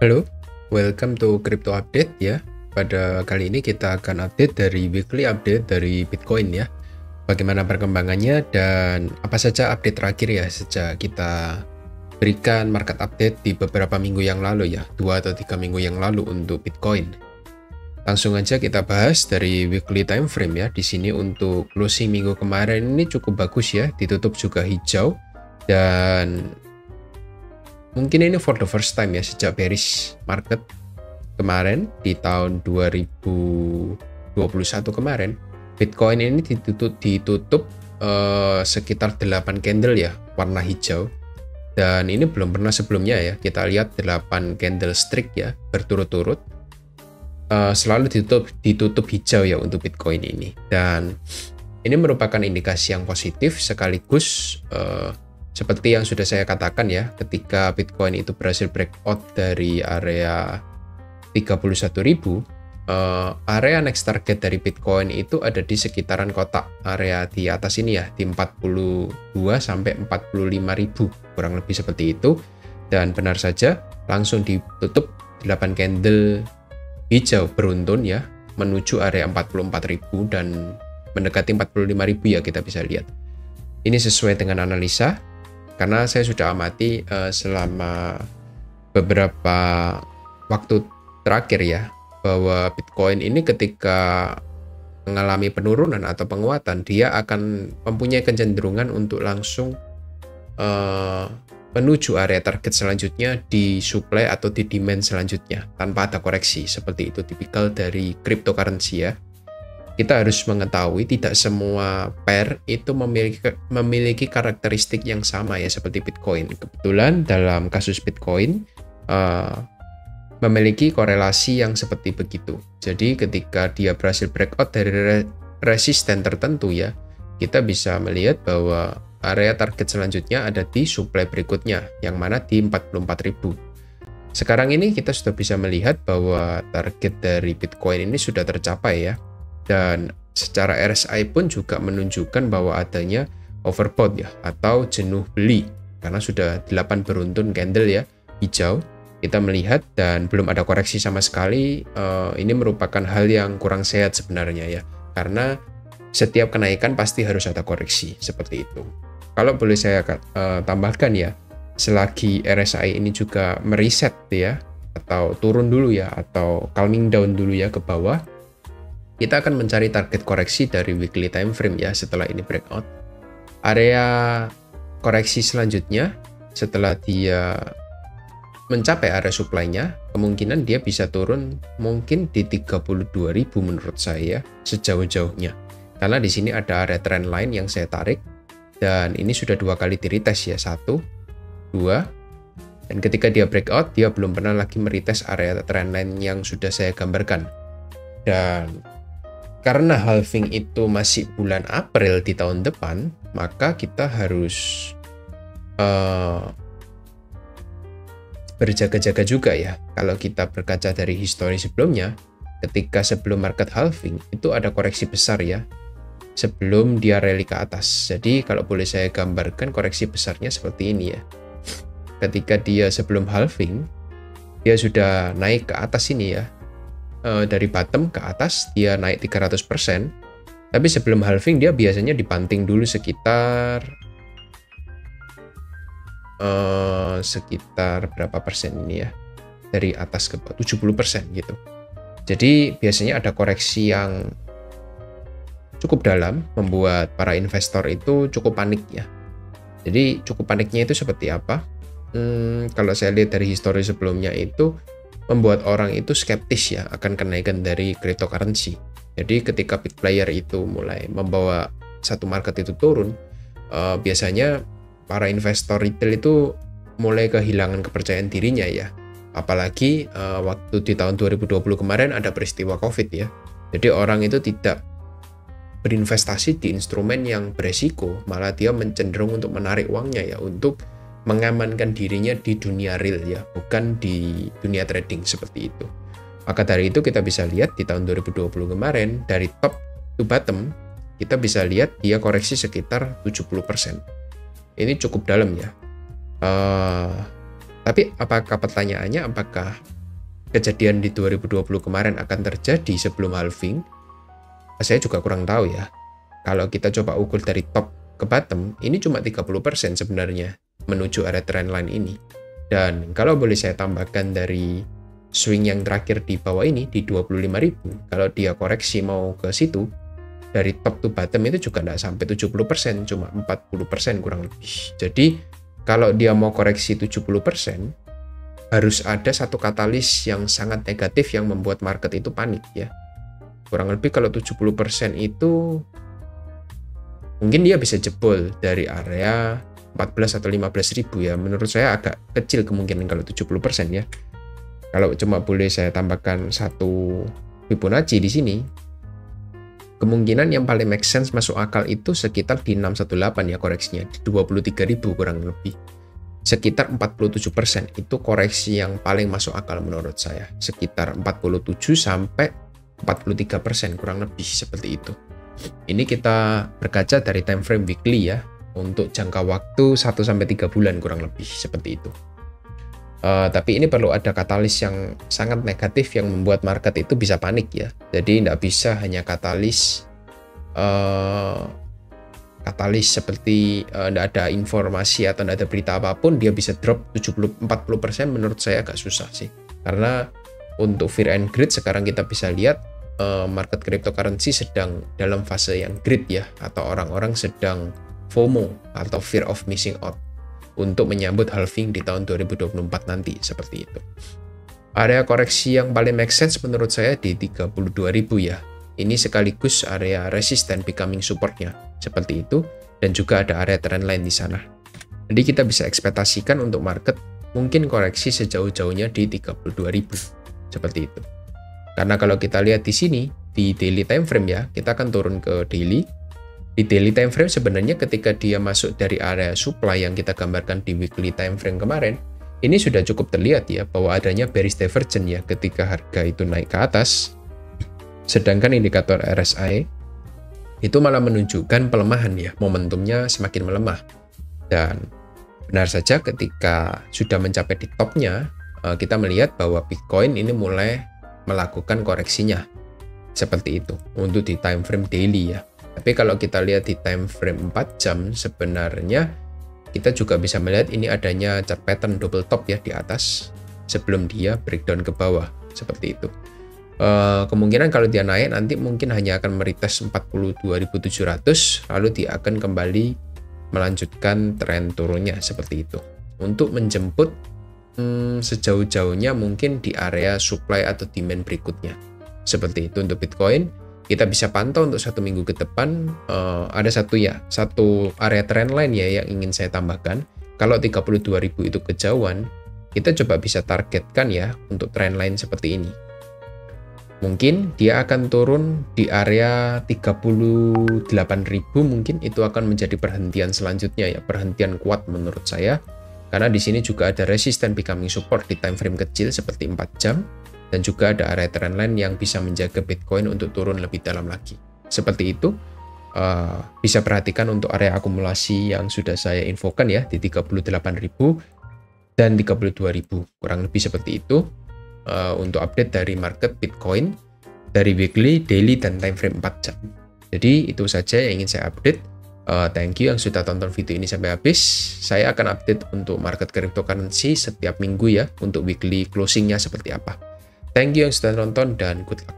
Halo, welcome to Crypto Update ya. Pada kali ini kita akan update dari weekly update dari Bitcoin ya. Bagaimana perkembangannya dan apa saja update terakhir ya sejak kita berikan market update di beberapa minggu yang lalu ya, 2 atau 3 minggu yang lalu untuk Bitcoin. Langsung aja kita bahas dari weekly time frame ya. Di sini untuk closing minggu kemarin ini cukup bagus ya, ditutup juga hijau dan mungkin ini for the first time ya sejak bearish market kemarin di tahun 2021 kemarin, Bitcoin ini ditutup sekitar 8 candle ya warna hijau, dan ini belum pernah sebelumnya ya. Kita lihat 8 candlestick ya berturut-turut selalu ditutup hijau ya untuk Bitcoin ini, dan ini merupakan indikasi yang positif sekaligus seperti yang sudah saya katakan ya, ketika Bitcoin itu berhasil breakout dari area 31.000, area next target dari Bitcoin itu ada di sekitaran kotak area di atas ini ya, di 42 sampai 45.000, kurang lebih seperti itu. Dan benar saja langsung ditutup 8 candle hijau beruntun ya, menuju area 44.000 dan mendekati 45.000 ya, kita bisa lihat. Ini sesuai dengan analisa, karena saya sudah amati selama beberapa waktu terakhir ya, bahwa Bitcoin ini ketika mengalami penurunan atau penguatan, dia akan mempunyai kecenderungan untuk langsung menuju area target selanjutnya di supply atau di demand selanjutnya tanpa ada koreksi. Seperti itu tipikal dari cryptocurrency ya. Kita harus mengetahui tidak semua pair itu memiliki karakteristik yang sama ya seperti Bitcoin. Kebetulan dalam kasus Bitcoin memiliki korelasi yang seperti begitu. Jadi ketika dia berhasil breakout dari resisten tertentu ya, kita bisa melihat bahwa area target selanjutnya ada di supply berikutnya, yang mana di 44.000. Sekarang ini kita sudah bisa melihat bahwa target dari Bitcoin ini sudah tercapai ya. Dan secara RSI pun juga menunjukkan bahwa adanya overbought ya, atau jenuh beli, karena sudah 8 beruntun candle ya hijau kita melihat, dan belum ada koreksi sama sekali. Ini merupakan hal yang kurang sehat sebenarnya ya, karena setiap kenaikan pasti harus ada koreksi seperti itu. Kalau boleh saya tambahkan ya, selagi RSI ini juga mereset ya, atau turun dulu ya, atau calming down dulu ya ke bawah, kita akan mencari target koreksi dari weekly time frame ya. Setelah ini breakout, area koreksi selanjutnya setelah dia mencapai area supply-nya, kemungkinan dia bisa turun mungkin di 32.000 menurut saya sejauh-jauhnya, karena di sini ada area trend line yang saya tarik, dan ini sudah 2 kali di retest ya, 1, 2, dan ketika dia breakout dia belum pernah lagi meretest area trend line yang sudah saya gambarkan. Dan karena halving itu masih bulan April di tahun depan, maka kita harus berjaga-jaga juga ya. Kalau kita berkaca dari histori sebelumnya, ketika sebelum market halving itu ada koreksi besar ya, sebelum dia rally ke atas. Jadi kalau boleh saya gambarkan koreksi besarnya seperti ini ya. Ketika dia sebelum halving, dia sudah naik ke atas ini ya. Dari bottom ke atas dia naik 300%, tapi sebelum halving dia biasanya dibanting dulu sekitar berapa persen ini ya, dari atas ke bawah 70% gitu. Jadi biasanya ada koreksi yang cukup dalam, membuat para investor itu cukup panik ya. Jadi cukup paniknya itu seperti apa? Kalau saya lihat dari histori sebelumnya itu membuat orang itu skeptis ya akan kenaikan dari cryptocurrency. Jadi ketika big player itu mulai membawa satu market itu turun, biasanya para investor retail itu mulai kehilangan kepercayaan dirinya ya. Apalagi waktu di tahun 2020 kemarin ada peristiwa COVID ya. Jadi orang itu tidak berinvestasi di instrumen yang beresiko, malah dia cenderung untuk menarik uangnya ya, untuk mengamankan dirinya di dunia real ya, bukan di dunia trading seperti itu. Maka dari itu kita bisa lihat di tahun 2020 kemarin, dari top to bottom kita bisa lihat dia koreksi sekitar 70%. Ini cukup dalam ya. Tapi apakah pertanyaannya, apakah kejadian di 2020 kemarin akan terjadi sebelum halving, saya juga kurang tahu ya. Kalau kita coba ukur dari top ke bottom, ini cuma 30% sebenarnya menuju area trendline ini. Dan kalau boleh saya tambahkan dari swing yang terakhir di bawah ini, di 25.000, kalau dia koreksi mau ke situ, dari top to bottom itu juga tidak sampai 70%, cuma 40% kurang lebih. Jadi, kalau dia mau koreksi 70%, harus ada satu katalis yang sangat negatif yang membuat market itu panik ya. Kurang lebih kalau 70% itu, mungkin dia bisa jebol dari area 14 atau 15.000 ya. Menurut saya agak kecil kemungkinan kalau 70% ya. Kalau cuma boleh saya tambahkan satu Fibonacci di sini, kemungkinan yang paling make sense masuk akal itu sekitar di 618 ya koreksinya, di 23.000 kurang lebih. Sekitar 47% itu koreksi yang paling masuk akal menurut saya. Sekitar 47 sampai 43% kurang lebih seperti itu. Ini kita berkaca dari time frame weekly ya, untuk jangka waktu 1-3 bulan kurang lebih seperti itu. Tapi ini perlu ada katalis yang sangat negatif yang membuat market itu bisa panik ya. Jadi tidak bisa hanya katalis seperti tidak ada informasi atau tidak ada berita apapun dia bisa drop 40% menurut saya agak susah sih. Karena untuk fear and greed sekarang kita bisa lihat market cryptocurrency sedang dalam fase yang greed ya, atau orang-orang sedang FOMO atau fear of missing out untuk menyambut halving di tahun 2024 nanti seperti itu. Area koreksi yang paling make sense menurut saya di 32.000 ya. Ini sekaligus area resistance becoming supportnya seperti itu, dan juga ada area trendline di sana. Jadi kita bisa ekspektasikan untuk market mungkin koreksi sejauh-jauhnya di 32.000 seperti itu. Karena kalau kita lihat di sini di daily time frame ya, kita akan turun ke daily. Di daily time frame sebenarnya ketika dia masuk dari area supply yang kita gambarkan di weekly time frame kemarin, ini sudah cukup terlihat ya bahwa adanya bearish divergence ya ketika harga itu naik ke atas. Sedangkan indikator RSI itu malah menunjukkan pelemahan ya, momentumnya semakin melemah. Dan benar saja ketika sudah mencapai di topnya, kita melihat bahwa Bitcoin ini mulai melakukan koreksinya. Seperti itu untuk di time frame daily ya. Tapi kalau kita lihat di time frame 4 jam, sebenarnya kita juga bisa melihat ini adanya chart pattern double top ya di atas sebelum dia breakdown ke bawah seperti itu. Kemungkinan kalau dia naik nanti mungkin hanya akan meretest 42.700, lalu dia akan kembali melanjutkan tren turunnya seperti itu untuk menjemput sejauh-jauhnya mungkin di area supply atau demand berikutnya. Seperti itu untuk Bitcoin. Kita bisa pantau untuk 1 minggu ke depan. Ada satu area trendline ya yang ingin saya tambahkan. Kalau 32.000 itu kejauhan, kita coba bisa targetkan ya untuk trendline seperti ini. Mungkin dia akan turun di area 38.000, mungkin itu akan menjadi perhentian selanjutnya ya, perhentian kuat menurut saya. Karena di sini juga ada resistance becoming support di time frame kecil seperti 4 jam. Dan juga ada area trendline yang bisa menjaga Bitcoin untuk turun lebih dalam lagi. Seperti itu, bisa perhatikan untuk area akumulasi yang sudah saya infokan ya, di 38.000 dan 32.000. Kurang lebih seperti itu untuk update dari market Bitcoin, dari weekly, daily, dan time frame 4 jam. Jadi itu saja yang ingin saya update. Thank you yang sudah tonton video ini sampai habis. Saya akan update untuk market cryptocurrency setiap minggu ya, untuk weekly closingnya seperti apa. Thank you yang sudah nonton dan good luck.